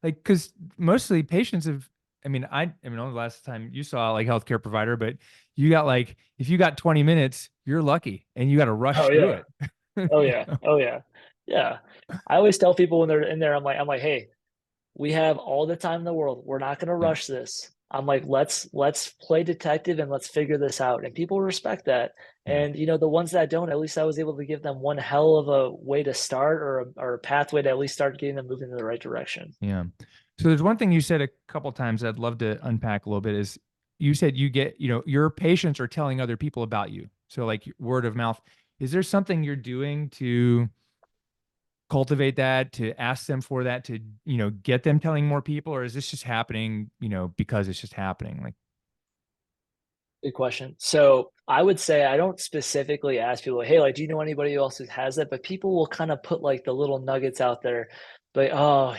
like, because mostly patients have. I mean, only the last time you saw like healthcare provider, but you got like, if you got 20 minutes, you're lucky, and you got to rush Oh through yeah. it. Oh You yeah. know? Oh yeah. Yeah. I always tell people when they're in there, I'm like, hey, we have all the time in the world. We're not going to Yeah. rush this. I'm like, let's play detective and let's figure this out. And people respect that. Yeah. And the ones that don't, at least I was able to give them one hell of a way to start, or a pathway to at least start getting them moving in the right direction. Yeah. So there's one thing you said a couple times I'd love to unpack a little bit is you said you get, your patients are telling other people about you. So like word of mouth. Is there something you're doing to cultivate that, to ask them for that, to, get them telling more people, or is this just happening, because it's just happening? Like, Good question. So I would say I don't specifically ask people, hey, like, do you know anybody else who has it? But people will kind of put like the little nuggets out there. Like, oh,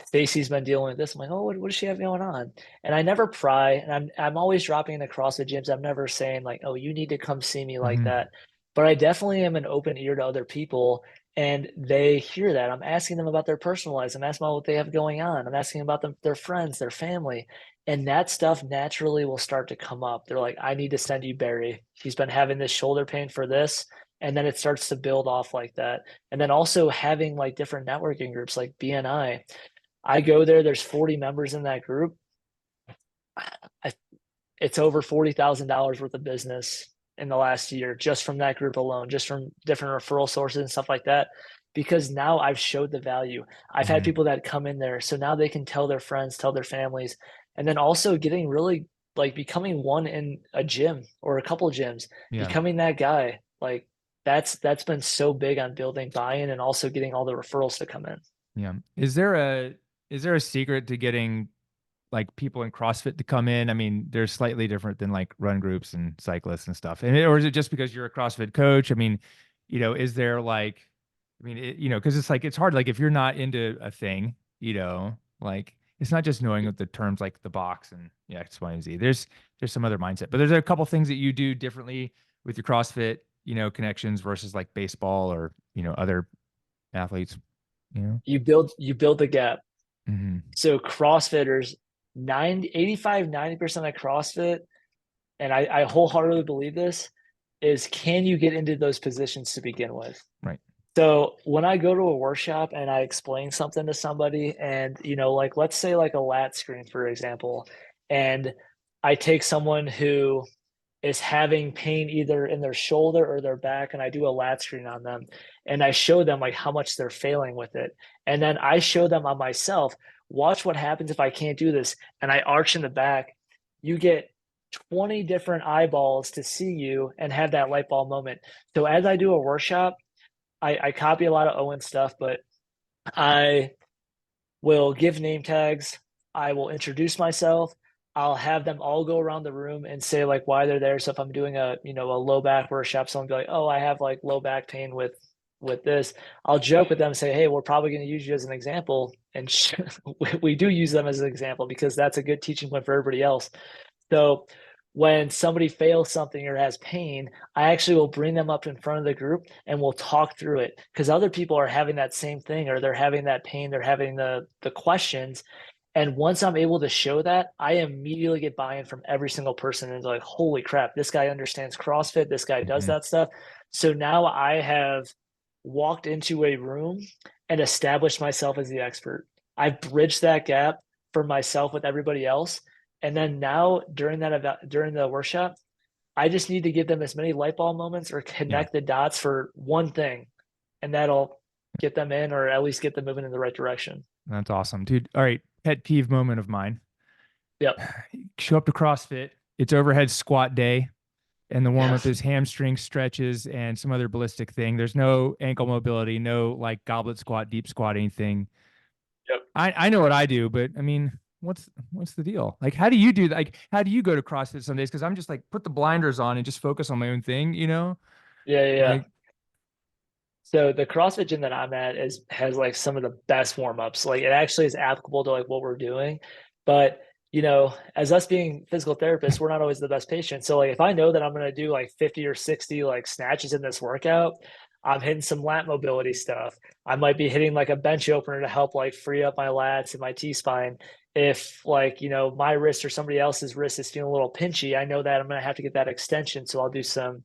Stacy's been dealing with this. I'm like, oh, what does she have going on? And I never pry, and I'm always dropping in the CrossFit gyms. I'm never saying like, oh, you need to come see me like mhm, that. But I definitely am an open ear to other people, and they hear that. I'm asking them about their personal lives. I'm asking about what they have going on. I'm asking about their friends, their family. And that stuff naturally will start to come up. They're like, I need to send you Barry. He's been having this shoulder pain for this. And then it starts to build off like that. And then also having like different networking groups like BNI. I go there, there's 40 members in that group. I, it's over $40,000 worth of business in the last year just from that group alone, just from different referral sources and stuff like that. Because now I've showed the value. I've had mhm, people that come in there. So now they can tell their friends, tell their families. And then also getting really like becoming one in a gym or a couple gyms, yeah, becoming that guy. Like that's been so big on building buy-in and also getting all the referrals to come in. yeah. Is there a secret to getting like people in CrossFit to come in? I mean, they're slightly different than like run groups and cyclists and stuff. Or is it just because you're a CrossFit coach? I mean, is there like, because it's like it's hard. Like if you're not into a thing, like it's not just knowing the terms like the box and yeah, X, Y, and Z. There's some other mindset, but there's a couple things that you do differently with your CrossFit, connections versus like baseball or other athletes. You know. You build the gap. Hmm. So CrossFitters, 90 of CrossFit, and I wholeheartedly believe this, is can you get into those positions to begin with? Right. So when I go to a workshop and I explain something to somebody, and like let's say like a lat screen, for example, and I take someone who is having pain either in their shoulder or their back, and I do a lat screen on them, and I show them like how much they're failing with it. And then I show them on myself, watch what happens if I can't do this. And I arch in the back. You get 20 different eyeballs to see you and have that light bulb moment. So as I do a workshop, I copy a lot of Owen stuff, but I will give name tags. I will introduce myself. I'll have them all go around the room and say like why they're there. So if I'm doing a low back workshop, someone be like, oh, I have like low back pain with this. I'll joke with them and say, hey, we're probably going to use you as an example, and we do use them as an example because that's a good teaching point for everybody else. So when somebody fails something or has pain, I actually will bring them up in front of the group and we'll talk through it because other people are having that same thing, or they're having that pain, they're having the questions. And once I'm able to show that, I immediately get buy-in from every single person and they're like, holy crap, this guy understands CrossFit, this guy does Hmm. that stuff. So now I have walked into a room and established myself as the expert. I've bridged that gap for myself with everybody else. And then now during the workshop, I just need to give them as many light bulb moments or Yeah. connect the dots for one thing, and that'll get them in or at least get them moving in the right direction. That's awesome, dude. All right. Pet peeve moment of mine. Yep. Show up to CrossFit. It's overhead squat day, and the warm Yep. up is hamstring stretches and some other ballistic thing. There's no ankle mobility, no like goblet squat, deep squat, anything. Yep. I know what I do, but I mean, what's the deal? Like, how do you do that? Like, how do you go to CrossFit some days? Because I'm just like put the blinders on and just focus on my own thing, Yeah. Yeah. Yeah. Like, So the CrossFit gym that I'm at has like some of the best warm-ups. Like it actually is applicable to like what we're doing. But as us being physical therapists, we're not always the best patients. So like if I know that I'm gonna do like 50 or 60 like snatches in this workout, I'm hitting some lat mobility stuff. I might be hitting like a bench opener to help like free up my lats and my T-spine. If like, my wrist or somebody else's wrist is feeling a little pinchy, I know that I'm gonna have to get that extension. So I'll do some,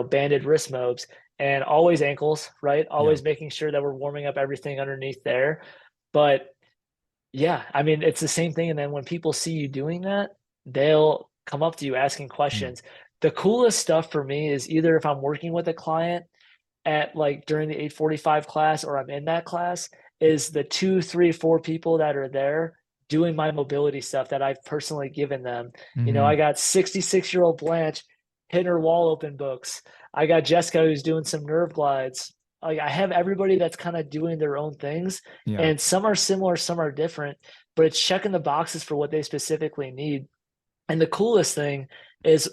banded wrist mobs and always ankles, right? Yeah. Always making sure that we're warming up everything underneath there. But yeah, I mean, it's the same thing. And then when people see you doing that, they'll come up to you asking Mm. questions. The coolest stuff for me is either if I'm working with a client at like during the 8:45 class or I'm in that class, is the two, three, four people that are there doing my mobility stuff that I've personally given them. Hmm. I got 66-year-old Blanche hitting her wall open books. I got Jessica who's doing some nerve glides. Like I have everybody that's kind of doing their own things, Yeah. and some are similar, some are different, but it's checking the boxes for what they specifically need. And the coolest thing is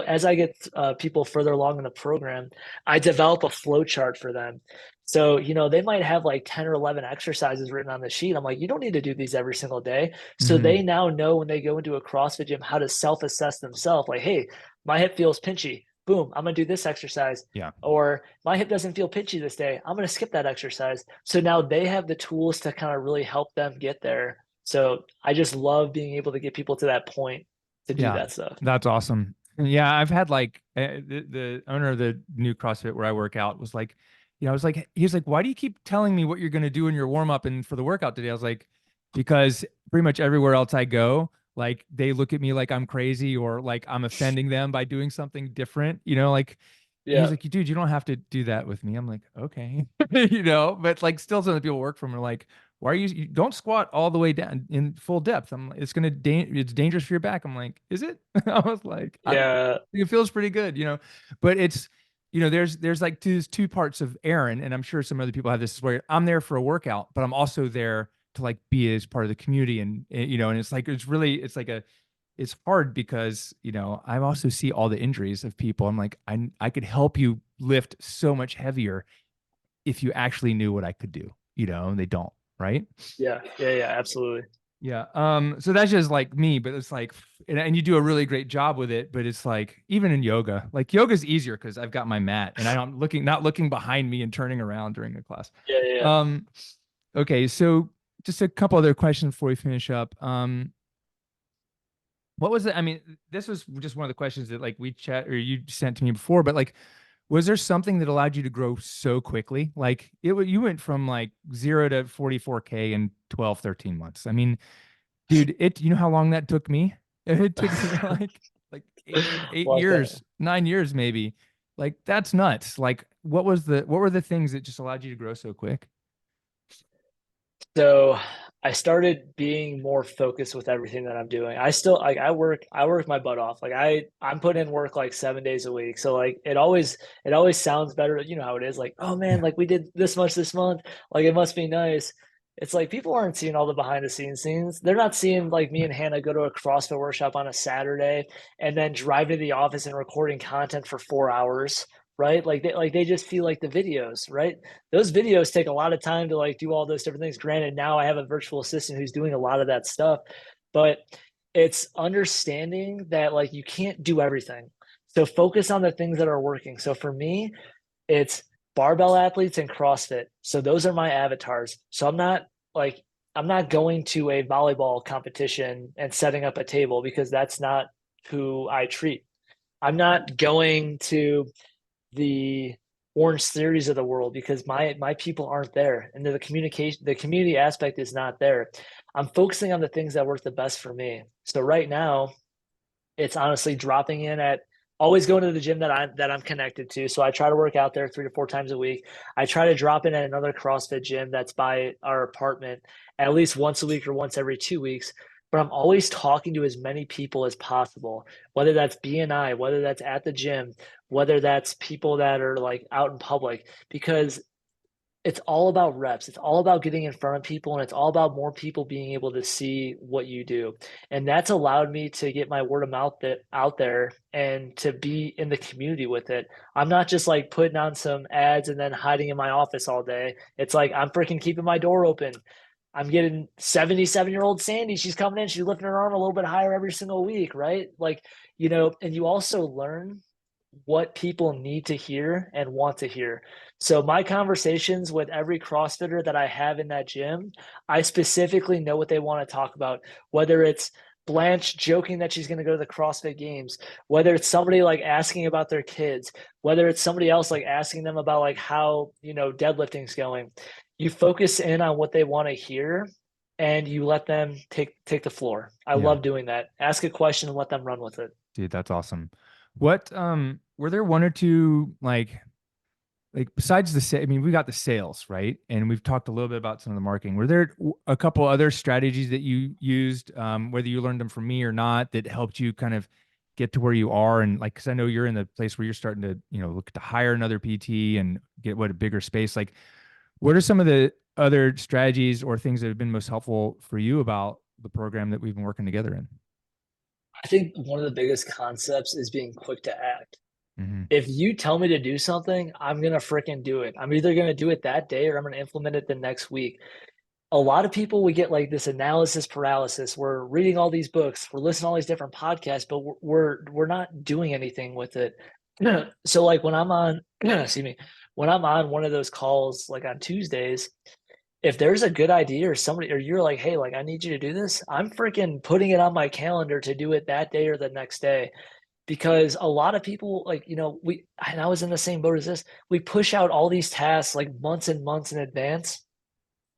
as I get people further along in the program, I develop a flow chart for them. So, they might have like 10 or 11 exercises written on the sheet. I'm like, you don't need to do these every single day. So Hmm. they now know when they go into a CrossFit gym how to self-assess themselves. Like, hey, my hip feels pinchy. Boom, I'm going to do this exercise. Yeah. Or my hip doesn't feel pinchy this day. I'm going to skip that exercise. So now they have the tools to kind of really help them get there. So I just love being able to get people to that point to do Yeah. that stuff. That's awesome. Yeah, I've had like the owner of the new CrossFit where I work out was like, I was like, he was like, why do you keep telling me what you're going to do in your warm up and for the workout today? I was like, because pretty much everywhere else I go, like they look at me like I'm crazy or like I'm offending them by doing something different, like he's Yeah. like, dude, you don't have to do that with me. I'm like, okay, but like still some of the people who work from are like, why are you don't squat all the way down in full depth? I'm like, it's dangerous for your back. I'm like, is it? I was like, I don't Yeah. it feels pretty good, but it's, there's like two parts of Aaron, and I'm sure some other people have this where I'm there for a workout, but I'm also there to like be as part of the community and it's like, it's hard because I also see all the injuries of people. I'm like, I could help you lift so much heavier if you actually knew what I could do, and they don't, right? Yeah. Yeah. Yeah. Absolutely. Yeah. So that's just like me, but it's like, and you do a really great job with it, but it's like, even in yoga, like yoga's easier because I've got my mat and I'm not looking behind me and turning around during the class. Yeah. Yeah. Yeah. Um, okay. So just a couple other questions before we finish up. What was it? I mean, this was just one of the questions that like we chat or you sent to me before, but like, was there something that allowed you to grow so quickly? Like you went from like 0 to 44K in 12, 13 months. I mean, dude, you know how long that took me? It took me like eight Long years, time. 9 years maybe. Like that's nuts. Like what were the things that just allowed you to grow so quick? So I started being more focused with everything that I'm doing. I still like I work my butt off. Like I'm putting in work like 7 days a week. So like it always sounds better. You know how it is. Like, oh man, Yeah. like we did this much this month. Like it must be nice. It's like people aren't seeing all the behind the scenes scenes. They're not seeing like me and Hannah go to a CrossFit workshop on a Saturday and then drive to the office and recording content for 4 hours, right? Like they just feel like the videos, right? Those videos take a lot of time to like do all those different things. Granted, now I have a virtual assistant who's doing a lot of that stuff, but it's understanding that like you can't do everything. So focus on the things that are working. So for me, it's barbell athletes and CrossFit. So those are my avatars. So like I'm not going to a volleyball competition and setting up a table because that's not who I treat. I'm not going to the Orange Theories of the world because my people aren't there and the community aspect is not there. I'm focusing on the things that work the best for me. So right now it's honestly dropping in at always going to the gym that I'm connected to. So I try to work out there 3 to 4 times a week. I try to drop in at another CrossFit gym that's by our apartment at least once a week or once every 2 weeks. But I'm always talking to as many people as possible, whether that's BNI, whether that's at the gym, whether that's people that are like out in public, because it's all about reps. It's all about getting in front of people, and it's all about more people being able to see what you do. And that's allowed me to get my word of mouth out there and to be in the community with it. I'm not just like putting on some ads and then hiding in my office all day. It's like I'm freaking keeping my door open. I'm getting 77-year-old Sandy. She's coming in. She's lifting her arm a little bit higher every single week, right? Like, and you also learn what people need to hear and want to hear. So my conversations with every CrossFitter that I have in that gym, I specifically know what they want to talk about, whether it's Blanche joking that she's going to go to the CrossFit games, whether it's somebody like asking about their kids, whether it's somebody else like asking them about like how, deadlifting's going. You focus in on what they want to hear and you let them take the floor. I Yeah. love doing that. Ask a question and let them run with it. Dude, that's awesome. What were there one or two like besides I mean, we got the sales, right? And we've talked a little bit about some of the marketing. Were there a couple other strategies that you used, whether you learned them from me or not, that helped you kind of get to where you are? And like, because I know you're in the place where you're starting to, look to hire another PT and get a bigger space. Like, what are some of the other strategies or things that have been most helpful for you about the program that we've been working together in? I think one of the biggest concepts is being quick to act. Mm-hmm. If you tell me to do something, I'm going to freaking do it. I'm either going to do it that day or I'm going to implement it the next week. A lot of people, we get like this analysis paralysis. We're reading all these books, we're listening to all these different podcasts, but we're not doing anything with it. So like when I'm on, excuse me, when I'm on one of those calls, like on Tuesdays, if there's a good idea or somebody, or you're like, hey, like I need you to do this, I'm freaking putting it on my calendar to do it that day or the next day. Because a lot of people, like, and I was in the same boat as this, we push out all these tasks like months and months in advance.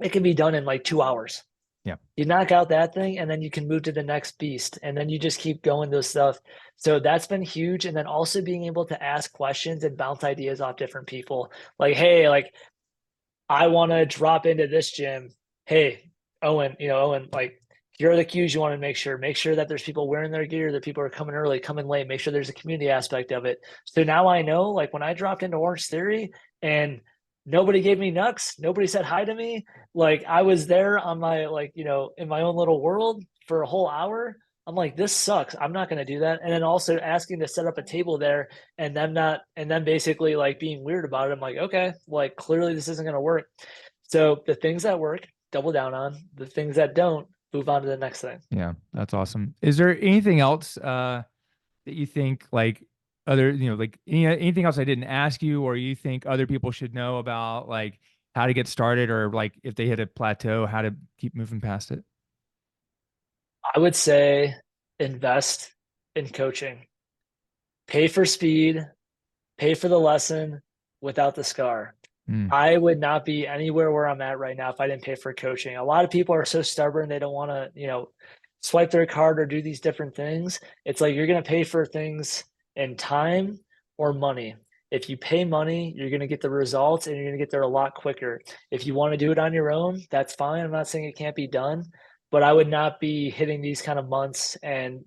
It can be done in like 2 hours. Yeah. You knock out that thing and then you can move to the next beast and then you just keep going those stuff. So that's been huge. And then also being able to ask questions and bounce ideas off different people. Like, hey, like I want to drop into this gym. Hey, Owen, like here are the cues you want to make sure that there's people wearing their gear, that people are coming early, coming late, make sure there's a community aspect of it. So now I know, like when I dropped into Orange Theory and nobody gave me nucks, nobody said hi to me, like I was there on my, like, in my own little world for a whole hour. I'm like, this sucks. I'm not going to do that. And then also asking to set up a table there and then basically like being weird about it. I'm like, okay, like clearly this isn't going to work. So the things that work, double down on. The things that don't, move on to the next thing. Yeah, that's awesome. Is there anything else that you think like other, like anything else I didn't ask you or you think other people should know about like how to get started or like if they hit a plateau, how to keep moving past it? I would say invest in coaching. Pay for speed, pay for the lesson without the scar. Mm, I would not be anywhere where I'm at right now if I didn't pay for coaching. A lot of people are so stubborn, they don't want to, swipe their card or do these different things. It's like you're going to pay for things in time or money. If you pay money, you're going to get the results and you're going to get there a lot quicker. If you want to do it on your own, that's fine. I'm not saying it can't be done, but I would not be hitting these kind of months and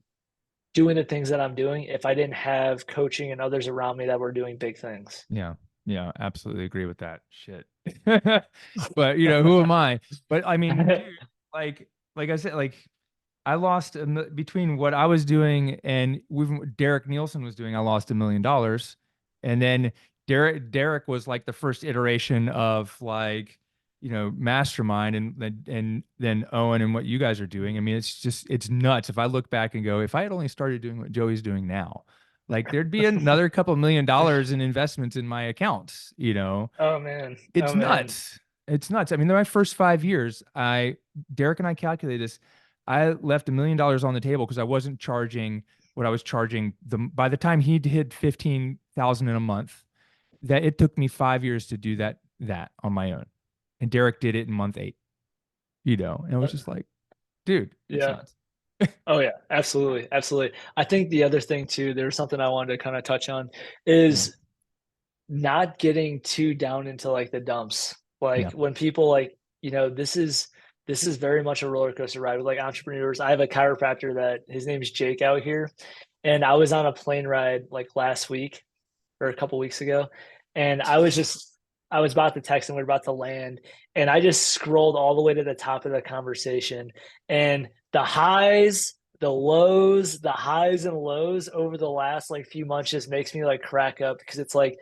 doing the things that I'm doing if I didn't have coaching and others around me that were doing big things. yeah. Yeah, absolutely agree with that. Shit. But who am I? But I mean, dude, like I said, like I lost between what I was doing and what Derek Nielsen was doing. I lost $1 million, and then Derek was like the first iteration of like Mastermind, and then Owen and what you guys are doing. I mean, it's nuts. If I look back and go, if I had only started doing what Joey's doing now, like there'd be another couple $1 million in investments in my accounts. Oh man. It's Oh man. nuts. It's nuts. I mean, my first 5 years, Derek and I calculated this. I left $1 million on the table because I wasn't charging what I was charging by the time he hit 15,000 in a month, that it took me 5 years to do that on my own. And Derek did it in month 8, and it was just like, dude, it's Yeah. nuts. Oh yeah, absolutely. Absolutely. I think the other thing too, there's something I wanted to kind of touch on Yeah. is not getting too down into like the dumps. Yeah. Like when people like, this is very much a roller coaster ride with like entrepreneurs. I have a chiropractor that his name's Jake out here. And I was on a plane ride like last week or a couple weeks ago. And I was just I was about to text and we are about to land, and I just scrolled all the way to the top of the conversation, and the highs, the lows, the highs and lows over the last like few months just makes me like crack up, because it's like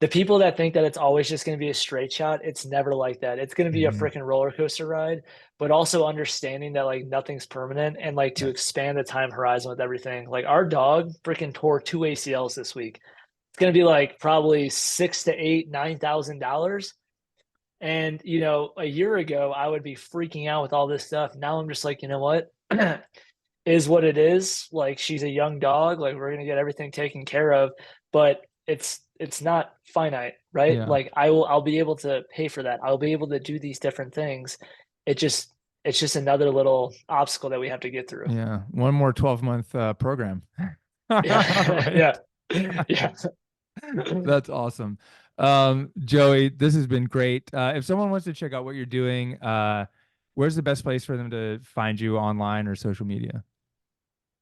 the people that think that it's always just going to be a straight shot, it's never like that. It's going to be a Mhm. freaking roller coaster ride, but also understanding that like nothing's permanent, and like to Yeah. expand the time horizon with everything. Like our dog freaking tore 2 ACLs this week. It's going to be like probably 6 to 8, $9,000. And, a year ago, I would be freaking out with all this stuff. Now I'm just like, you know what? Is what it is. Like, she's a young dog. Like, we're gonna get everything taken care of, but it's not finite, right? Yeah. Like, I'll be able to pay for that. I'll be able to do these different things. It just it's just another little obstacle that we have to get through. Yeah. One more 12-month program. Yeah, Right. yeah, yeah. That's awesome. Joey, this has been great. If someone wants to check out what you're doing, where's the best place for them to find you online or social media?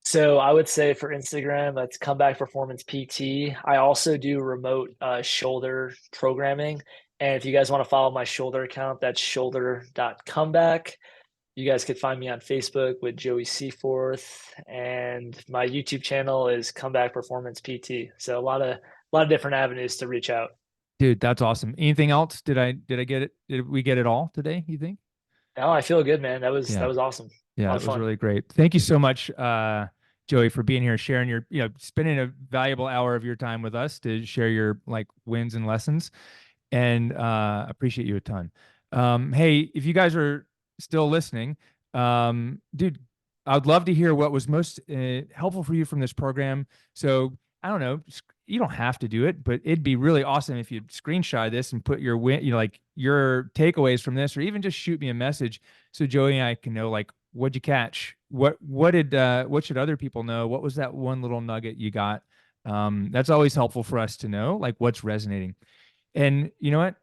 So I would say for Instagram, that's Comeback Performance PT. I also do remote shoulder programming. And if you guys want to follow my shoulder account, that's shoulder.comeback. You guys could find me on Facebook with Joey Seyforth, and my YouTube channel is Comeback Performance PT. So a lot of different avenues to reach out. Dude, that's awesome. Anything else? Did I get it? Did we get it all today, you think? No, I feel good, man. That was Yeah. that was awesome. A Yeah, lot it of was fun. really great. Thank you so much, Joey, for being here, sharing your, spending a valuable hour of your time with us to share your like wins and lessons, and appreciate you a ton. Hey, if you guys are still listening, dude, I'd love to hear what was most helpful for you from this program. So I don't know, you don't have to do it, but it'd be really awesome if you'd screenshot this and put your win, like your takeaways from this, or even just shoot me a message so Joey and I can know like what'd you catch, what should other people know, what was that one little nugget you got. That's always helpful for us to know, like what's resonating. And you know what?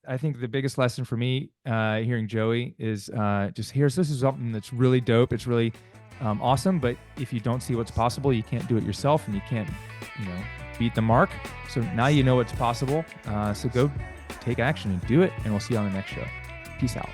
I think the biggest lesson for me hearing Joey is just here's this is something that's really dope. It's really awesome. But if you don't see what's possible, you can't do it yourself, and you can't, beat the mark. So now you know what's possible. So go take action and do it. And we'll see you on the next show. Peace out.